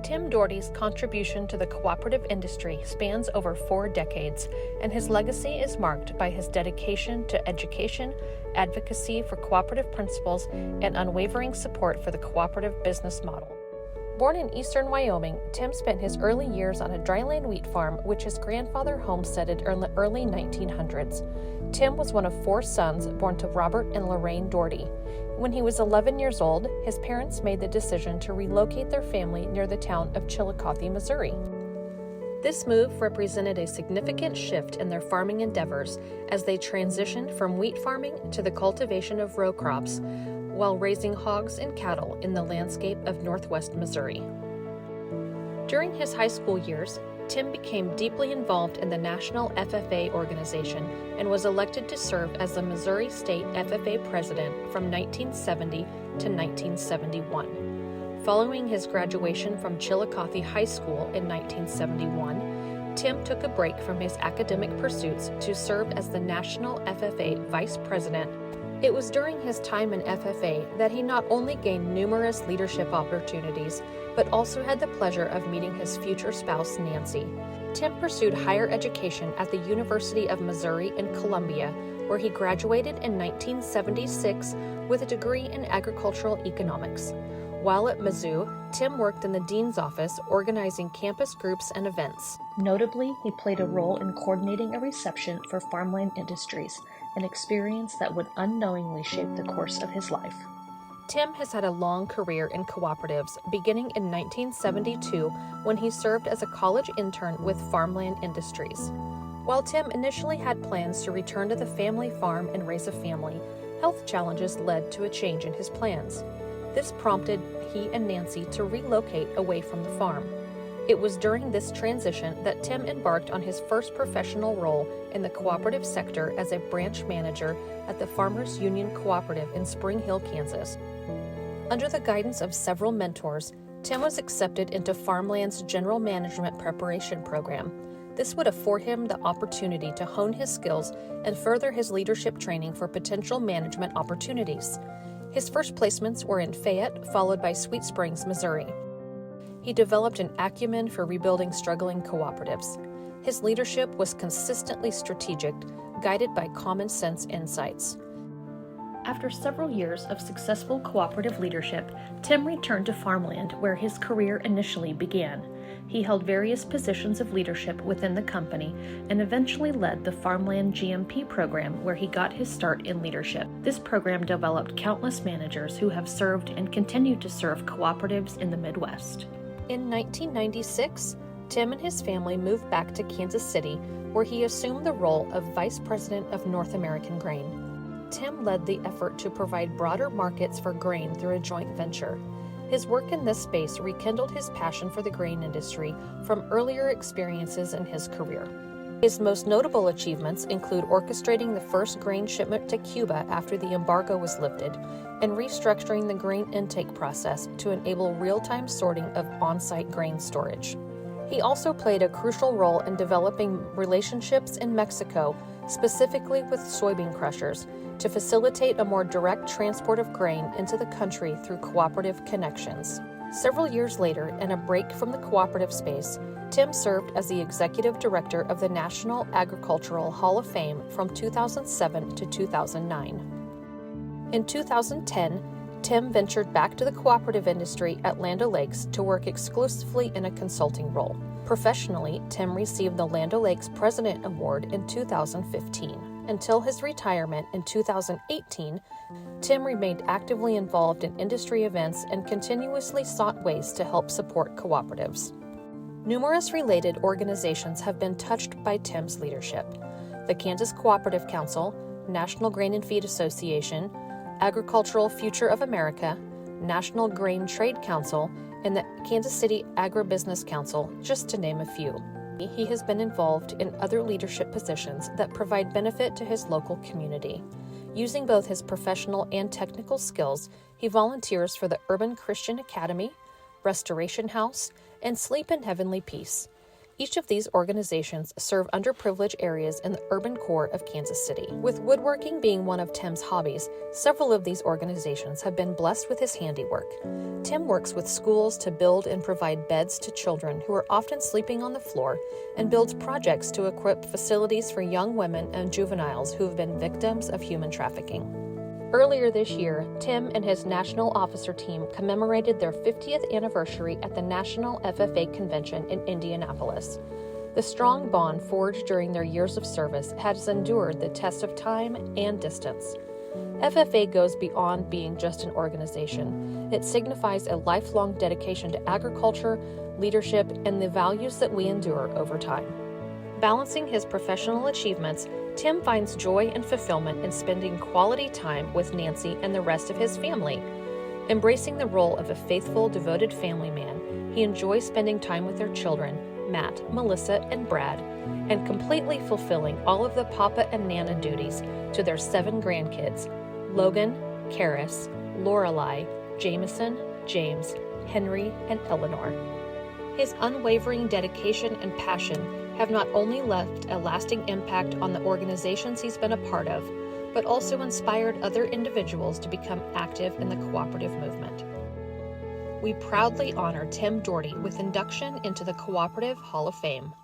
Tim Daugherty's contribution to the cooperative industry spans over 4 decades, and his legacy is marked by his dedication to education, advocacy for cooperative principles, and unwavering support for the cooperative business model. Born in eastern Wyoming, Tim spent his early years on a dryland wheat farm which his grandfather homesteaded in the early 1900s. Tim was one of 4 sons born to Robert and Lorraine Daugherty. When he was 11 years old, his parents made the decision to relocate their family near the town of Chillicothe, Missouri. This move represented a significant shift in their farming endeavors as they transitioned from wheat farming to the cultivation of row crops, while raising hogs and cattle in the landscape of northwest Missouri. During his high school years, Tim became deeply involved in the National FFA organization and was elected to serve as the Missouri State FFA president from 1970 to 1971. Following his graduation from Chillicothe High School in 1971, Tim took a break from his academic pursuits to serve as the National FFA vice president. It was during his time in FFA that he not only gained numerous leadership opportunities, but also had the pleasure of meeting his future spouse, Nancy. Tim pursued higher education at the University of Missouri in Columbia, where he graduated in 1976 with a degree in agricultural economics. While at Mizzou, Tim worked in the dean's office organizing campus groups and events. Notably, he played a role in coordinating a reception for Farmland Industries, an experience that would unknowingly shape the course of his life. Tim has had a long career in cooperatives, beginning in 1972 when he served as a college intern with Farmland Industries. While Tim initially had plans to return to the family farm and raise a family, health challenges led to a change in his plans. This prompted he and Nancy to relocate away from the farm. It was during this transition that Tim embarked on his first professional role in the cooperative sector as a branch manager at the Farmers Union Cooperative in Spring Hill, Kansas. Under the guidance of several mentors, Tim was accepted into Farmland's General Management Preparation Program. This would afford him the opportunity to hone his skills and further his leadership training for potential management opportunities. His first placements were in Fayette, followed by Sweet Springs, Missouri. He developed an acumen for rebuilding struggling cooperatives. His leadership was consistently strategic, guided by common sense insights. After several years of successful cooperative leadership, Tim returned to farmland, where his career initially began. He held various positions of leadership within the company and eventually led the Farmland GMP program, where he got his start in leadership. This program developed countless managers who have served and continue to serve cooperatives in the Midwest. In 1996, Tim and his family moved back to Kansas City, where he assumed the role of Vice President of North American Grain. Tim led the effort to provide broader markets for grain through a joint venture. His work in this space rekindled his passion for the grain industry from earlier experiences in his career. His most notable achievements include orchestrating the first grain shipment to Cuba after the embargo was lifted, and restructuring the grain intake process to enable real-time sorting of on-site grain storage. He also played a crucial role in developing relationships in Mexico, specifically with soybean crushers, to facilitate a more direct transport of grain into the country through cooperative connections. Several years later, in a break from the cooperative space, Tim served as the executive director of the National Agricultural Hall of Fame from 2007 to 2009. In 2010, Tim ventured back to the cooperative industry at Land O'Lakes to work exclusively in a consulting role. Professionally, Tim received the Land O'Lakes President Award in 2015. Until his retirement in 2018, Tim remained actively involved in industry events and continuously sought ways to help support cooperatives. Numerous related organizations have been touched by Tim's leadership: the Kansas Cooperative Council, National Grain and Feed Association, Agricultural Future of America, National Grain Trade Council, and the Kansas City Agribusiness Council, just to name a few. He has been involved in other leadership positions that provide benefit to his local community. Using both his professional and technical skills, he volunteers for the Urban Christian Academy, Restoration House, and Sleep in Heavenly Peace. Each of these organizations serve underprivileged areas in the urban core of Kansas City. With woodworking being one of Tim's hobbies, several of these organizations have been blessed with his handiwork. Tim works with schools to build and provide beds to children who are often sleeping on the floor, and builds projects to equip facilities for young women and juveniles who have been victims of human trafficking. Earlier this year, Tim and his national officer team commemorated their 50th anniversary at the National FFA Convention in Indianapolis. The strong bond forged during their years of service has endured the test of time and distance. FFA goes beyond being just an organization. It signifies a lifelong dedication to agriculture, leadership, and the values that we endure over time. Balancing his professional achievements, Tim finds joy and fulfillment in spending quality time with Nancy and the rest of his family. Embracing the role of a faithful, devoted family man, he enjoys spending time with their children, Matt, Melissa, and Brad, and completely fulfilling all of the Papa and Nana duties to their 7 grandkids, Logan, Karis, Lorelei, Jameson, James, Henry, and Eleanor. His unwavering dedication and passion have not only left a lasting impact on the organizations he's been a part of, but also inspired other individuals to become active in the cooperative movement. We proudly honor Tim Daugherty with induction into the Cooperative Hall of Fame.